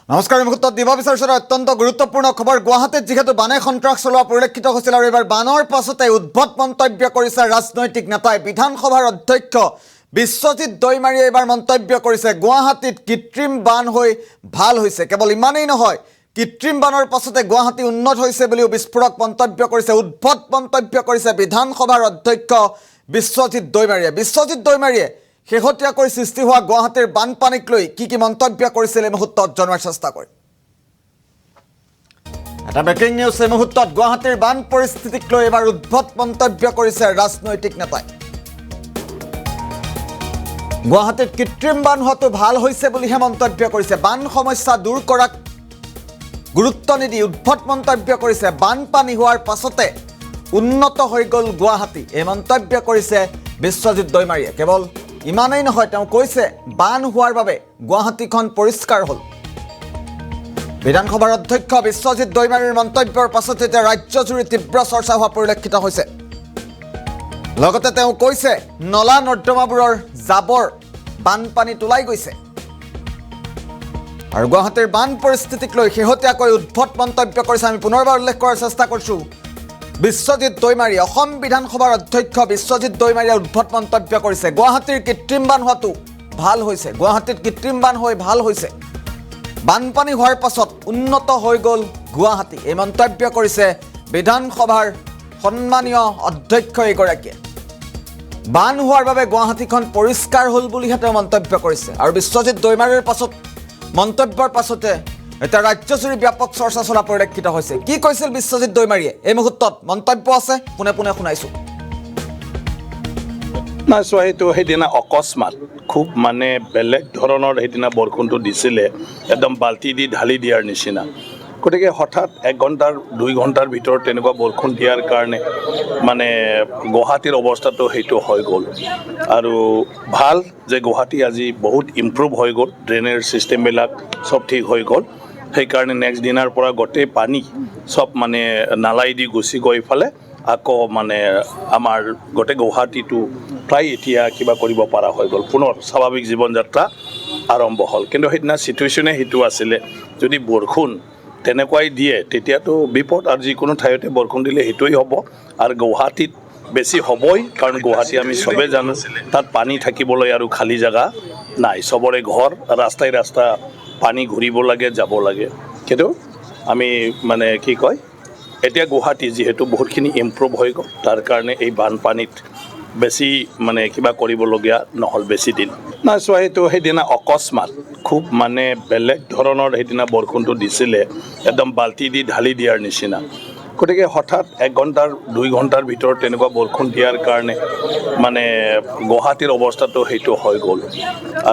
নমস্কাৰ মুহূৰ্তত দিব বিচাৰিছোঁ অত্যন্ত গুৰুত্বপূৰ্ণ খবৰ গুৱাহাটীত যেহেতু বানে সন্ত্ৰাস চলোৱা পৰিলক্ষিত হৈছিল আৰু এইবাৰ বানৰ পাছতে উদ্ভট মন্তব্য কৰিছে ৰাজনৈতিক নেতাই বিধানসভাৰ অধ্যক্ষ বিশ্বজিৎ দৈমাৰীয়ে এইবাৰ মন্তব্য কৰিছে গুৱাহাটীত কৃত্ৰিম বান হৈ ভাল হৈছে কেৱল ইমানেই নহয় কৃত্ৰিম বানৰ পাছতে গুৱাহাটী উন্নত হৈছে বুলিও বিস্ফোৰক মন্তব্য কৰিছে উদ্ভট মন্তব্য কৰিছে বিধানসভাৰ অধ্যক্ষ বিশ্বজিৎ দৈমাৰীয়ে শেহতীয়াকৈ সৃষ্টি হোৱা গুৱাহাটীৰ বানপানীক লৈ কি মন্তব্য কৰিছিল এই মুহূৰ্তত জনোৱাৰ চেষ্টা কৰিম এটা ব্ৰেকিং নিউজ এই মুহূৰ্তত গুৱাহাটীৰ বান পৰিস্থিতিক লৈ এবাৰ উদ্ভট মন্তব্য কৰিছে ৰাজনৈতিক নেতাই গুৱাহাটীত কৃত্ৰিম বান হোৱাটো ভাল হৈছে বুলিহে মন্তব্য কৰিছে বান সমস্যা দূৰ কৰাক গুৰুত্ব নিদি উদ্ভট মন্তব্য কৰিছে বানপানী হোৱাৰ পাছতে উন্নত হৈ গ'ল গুৱাহাটী এই মন্তব্য কৰিছে বিশ্বজিৎ দৈমাৰীয়ে কেৱল ইমানেই নহয় তেওঁ কৈছে বান হোৱাৰ বাবে গুৱাহাটীখন পৰিষ্কাৰ হ'ল বিধানসভাৰ অধ্যক্ষ বিশ্বজিৎ দৈমাৰীৰ মন্তব্যৰ পাছতে ৰাজ্যজুৰি তীব্ৰ চৰ্চা হোৱা পৰিলক্ষিত হৈছে লগতে তেওঁ কৈছে নলা নৰ্দমাবোৰৰ জাবৰ বানপানীত ওলাই গৈছে আৰু গুৱাহাটীৰ বান পৰিস্থিতিক লৈ শেহতীয়াকৈ উদ্ভট মন্তব্য কৰিছে আমি পুনৰবাৰ উল্লেখ কৰাৰ চেষ্টা কৰিছোঁ বিশ্বজিৎ দৈমাৰী অসম বিধানসভাৰ অধ্যক্ষ বিশ্বজিৎ দৈমাৰীয়ে উদ্ভট মন্তব্য কৰিছে গুৱাহাটীৰ কৃত্ৰিম বান হোৱাটো ভাল হৈছে গুৱাহাটীত কৃত্ৰিম বান হৈ ভাল হৈছে বানপানী হোৱাৰ পাছত উন্নত হৈ গ'ল গুৱাহাটী এই মন্তব্য কৰিছে বিধানসভাৰ সন্মানীয় অধ্যক্ষ এগৰাকীয়ে বান হোৱাৰ বাবে গুৱাহাটীখন পৰিষ্কাৰ হ'ল বুলিহে তেওঁ মন্তব্য কৰিছে আৰু বিশ্বজিৎ দৈমাৰীৰ পাছত মন্তব্যৰ পাছতে এটা ৰাজ্যজুৰি ব্যাপক চৰ্চা চলা পৰিলক্ষিত হৈছে কি কৈছিল বিশ্বজিৎ দৈমাৰীয়ে এই মুহূৰ্তত মন্তব্য আছে পুনে শুনাইছো না চোৱা এইটো সেইদিনা অকস্মাত খুব মানে বেলেগ ধৰণৰ সেইদিনা বৰষুণটো দিছিলে একদম বাল্টি দি ঢালি দিয়াৰ নিচিনা গতিকে হঠাৎ 1 ঘণ্টাৰ 2 ঘণ্টাৰ ভিতৰত তেনেকুৱা বৰষুণ দিয়াৰ কাৰণে মানে গুৱাহাটীৰ অৱস্থাটো সেইটো হৈ গ'ল আৰু ভাল যে গুৱাহাটী আজি বহুত ইম্প্ৰুভ হৈ গ'ল ড্ৰেইনেজ ছিষ্টেমবিলাক চব ঠিক হৈ গ'ল সেইকাৰণে নেক্সট দিনাৰ পৰা গোটেই পানী চব মানে নালাই দি গুচি গৈ ফালে আকৌ মানে আমাৰ গোটেই গুৱাহাটীটো প্ৰায় এতিয়া কিবা কৰিব পৰা হৈ গ'ল পুনৰ স্বাভাৱিক জীৱন যাত্ৰা আৰম্ভ হ'ল কিন্তু সেইদিনা চিটুৱেশ্যনে সেইটো আছিলে যদি বৰষুণ তেনেকুৱাই দিয়ে তেতিয়াতো বিপদ আৰু যিকোনো ঠাইতে বৰষুণ দিলে সেইটোৱেই হ'ব আৰু গুৱাহাটীত বেছি হ'বই কাৰণ গুৱাহাটী আমি চবেই জানো তাত পানী থাকিবলৈ আৰু খালী জেগা নাই চবৰে ঘৰ ৰাস্তাই ৰাস্তা পানী ঘূৰিব লাগে যাব লাগে কিন্তু আমি মানে কি কয় এতিয়া গুৱাহাটী যিহেতু বহুতখিনি ইম্প্ৰুভ হৈ গ'ল তাৰ কাৰণে এই বানপানীত বেছি মানে কিবা কৰিবলগীয়া নহ'ল বেছি দিন না চোৱা এইটো সেইদিনা অকস্মাত খুব মানে বেলেগ ধৰণৰ সেইদিনা বৰষুণটো দিছিলে একদম বাল্টি দি ঢালি দিয়াৰ নিচিনা গতিকে হঠাৎ 1 ঘণ্টাৰ 2 ঘণ্টাৰ ভিতৰত তেনেকুৱা বৰষুণ দিয়াৰ কাৰণে মানে গুৱাহাটীৰ অৱস্থাটো সেইটো হৈ গ'ল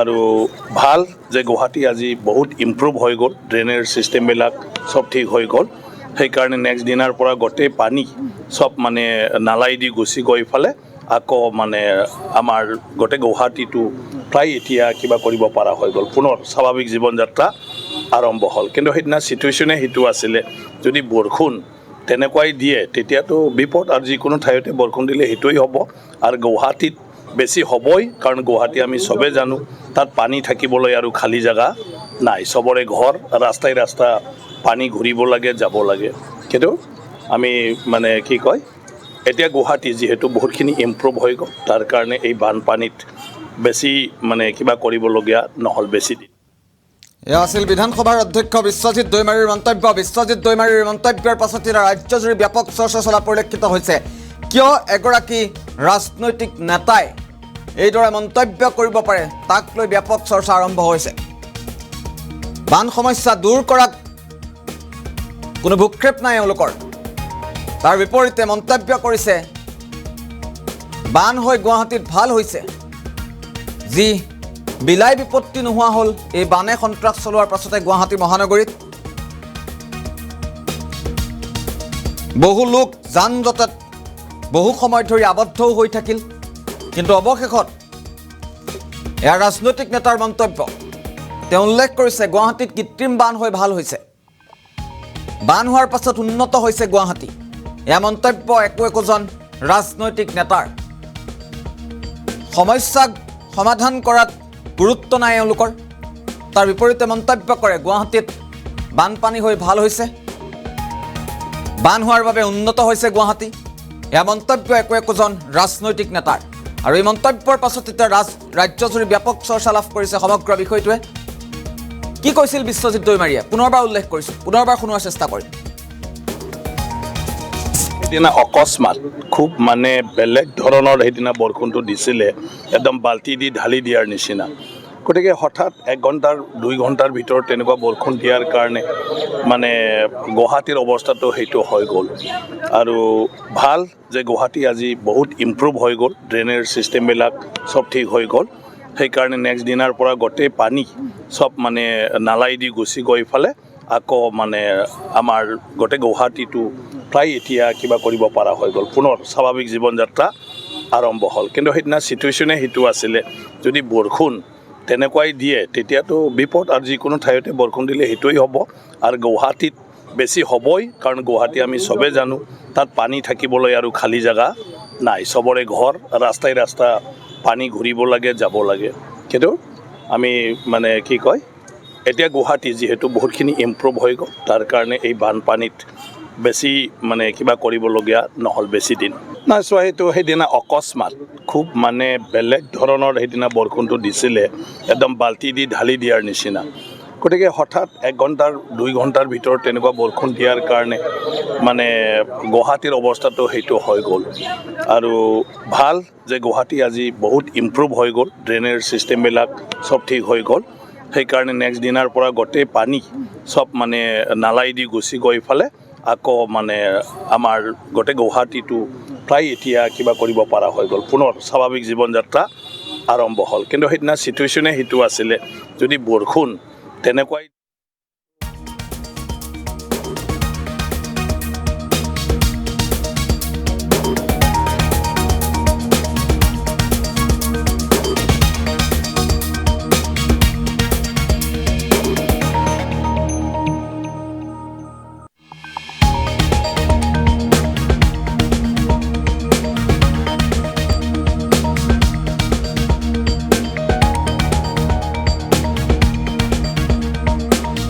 আৰু ভাল যে গুৱাহাটী আজি বহুত ইম্প্ৰুভ হৈ গ'ল ড্ৰেইনেজ ছিষ্টেমবিলাক চব ঠিক হৈ গ'ল সেইকাৰণে নেক্সট দিনাৰ পৰা গোটেই পানী চব মানে নালাই দি গুচি গৈ ফালে আকৌ মানে আমাৰ গোটেই গুৱাহাটীটো প্ৰায় এতিয়া কিবা কৰিব পৰা হৈ গ'ল পুনৰ স্বাভাৱিক জীৱন যাত্ৰা আৰম্ভ হ'ল কিন্তু সেইদিনা চিটুৱেশ্যনে সেইটো আছিলে যদি বৰষুণ তেনেকুৱাই দিয়ে তেতিয়াতো বিপদ আৰু যিকোনো ঠাইতে বৰষুণ দিলে সেইটোৱেই হ'ব আৰু গুৱাহাটীত বেছি হ'বই কাৰণ গুৱাহাটী আমি চবেই জানো তাত পানী থাকিবলৈ আৰু খালী জেগা নাই চবৰে ঘৰ ৰাস্তাই ৰাস্তা পানী ঘূৰিব লাগে যাব লাগে কিন্তু আমি মানে কি কয় এতিয়া গুৱাহাটী যিহেতু বহুতখিনি ইম্প্ৰুভ হৈ গ'ল তাৰ কাৰণে এই বানপানীত বেছি মানে কিবা কৰিবলগীয়া নহ'ল বেছি দিন এয়া আছিল বিধানসভাৰ অধ্যক্ষ বিশ্বজিৎ দৈমাৰীৰ মন্তব্য বিশ্বজিৎ দৈমাৰীৰ মন্তব্যৰ পাছতে ৰাজ্যজুৰি ব্যাপক চৰ্চা চলা পৰিলক্ষিত হৈছে কিয় এগৰাকী ৰাজনৈতিক নেতাই এইদৰে মন্তব্য কৰিব পাৰে তাক লৈ ব্যাপক চৰ্চা আৰম্ভ হৈছে বান সমস্যা দূৰ কৰাক কোনো ভূক্ষেপ নাই এওঁলোকৰ তাৰ বিপৰীতে মন্তব্য কৰিছে বান হৈ গুৱাহাটীত ভাল হৈছে যি বিলাই বিপত্তি নোহোৱা হ'ল এই বানে সন্ত্ৰাস চলোৱাৰ পাছতে গুৱাহাটী মহানগৰীত বহু লোক যান জঁটত বহু সময় ধৰি আবদ্ধও হৈ থাকিল কিন্তু অৱশেষত এয়া ৰাজনৈতিক নেতাৰ মন্তব্য তেওঁ উল্লেখ কৰিছে গুৱাহাটীত কৃত্ৰিম বান হৈ ভাল হৈছে বান হোৱাৰ পাছত উন্নত হৈছে গুৱাহাটী এয়া মন্তব্য একোজন ৰাজনৈতিক নেতাৰ সমস্যাক সমাধান কৰাত গুৰুত্ব নাই এওঁলোকৰ তাৰ বিপৰীতে মন্তব্য কৰে গুৱাহাটীত বানপানী হৈ ভাল হৈছে, বান হোৱাৰ বাবে উন্নত হৈছে গুৱাহাটী। এয়া মন্তব্য একোজন ৰাজনৈতিক নেতাৰ, আৰু এই মন্তব্যৰ পাছত এতিয়া ৰাজ্যজুৰি ব্যাপক চৰ্চা লাভ কৰিছে সমগ্ৰ বিষয়টোৱে। কি কৈছিল বিশ্বজিৎ দৈমাৰীয়ে পুনৰবাৰ উল্লেখ কৰিছোঁ, পুনৰবাৰ শুনোৱাৰ চেষ্টা কৰিম। সেইদিনা অকস্মাত খুব মানে বেলেগ ধৰণৰ সেইদিনা বৰষুণটো দিছিলে, একদম বাল্টি দি ঢালি দিয়াৰ নিচিনা। গতিকে হঠাৎ 1 ঘণ্টাৰ 2 ঘণ্টাৰ ভিতৰত তেনেকুৱা বৰষুণ দিয়াৰ কাৰণে মানে গুৱাহাটীৰ অৱস্থাটো সেইটো হৈ গ'ল। আৰু ভাল যে গুৱাহাটী আজি বহুত ইম্প্ৰুভ হৈ গ'ল, ড্ৰেইনেজ ছিষ্টেমবিলাক চব ঠিক হৈ গ'ল। সেইকাৰণে নেক্সট দিনাৰ পৰা গোটেই পানী চব মানে নালাই দি গুচি গৈ ফালে আকৌ মানে আমাৰ গোটেই গুৱাহাটীটো প্ৰায় এতিয়া কিবা কৰিব পৰা হৈ গ'ল, পুনৰ স্বাভাৱিক জীৱন যাত্ৰা আৰম্ভ হ'ল। কিন্তু সেইদিনা চিটুৱেশ্যনে সেইটো আছিলে, যদি বৰষুণ তেনেকুৱাই দিয়ে তেতিয়াতো বিপদ, আৰু যিকোনো ঠাইতে বৰষুণ দিলে সেইটোৱেই হ'ব। আৰু গুৱাহাটীত বেছি হ'বই, কাৰণ গুৱাহাটী আমি চবেই জানো তাত পানী থাকিবলৈ আৰু খালী জেগা নাই, চবৰে ঘৰ, ৰাস্তাই ৰাস্তা পানী ঘূৰিব লাগে, যাব লাগে। কিন্তু আমি মানে কি কয়, এতিয়া গুৱাহাটী যিহেতু বহুতখিনি ইম্প্ৰুভ হৈ গ'ল, তাৰ কাৰণে এই বানপানীত বেছি মানে কিবা কৰিবলগীয়া নহ'ল বেছি দিন। নাই চোৱা, সেইটো সেইদিনা অকস্মাত খুব মানে বেলেগ ধৰণৰ সেইদিনা বৰষুণটো দিছিলে, একদম বাল্টি দি ঢালি দিয়াৰ নিচিনা। গতিকে হঠাৎ 1 ঘণ্টাৰ 2 ঘণ্টাৰ ভিতৰত তেনেকুৱা বৰষুণ দিয়াৰ কাৰণে মানে গুৱাহাটীৰ অৱস্থাটো সেইটো হৈ গ'ল। আৰু ভাল যে গুৱাহাটী আজি বহুত ইম্প্ৰুভ হৈ গ'ল, ড্ৰেইনেজ ছিষ্টেমবিলাক চব ঠিক হৈ গ'ল। সেইকাৰণে নেক্সট দিনাৰ পৰা গোটেই পানী চব মানে নালাই দি গুচি গৈ ফালে আকৌ মানে আমাৰ গোটেই গুৱাহাটীটো প্ৰায় এতিয়া কিবা কৰিব পৰা হৈ গ'ল, পুনৰ স্বাভাৱিক জীৱন যাত্ৰা আৰম্ভ হ'ল। কিন্তু সেইদিনা চিটুৱেশ্যনে সেইটো আছিলে, যদি বৰষুণ তেনেকুৱাই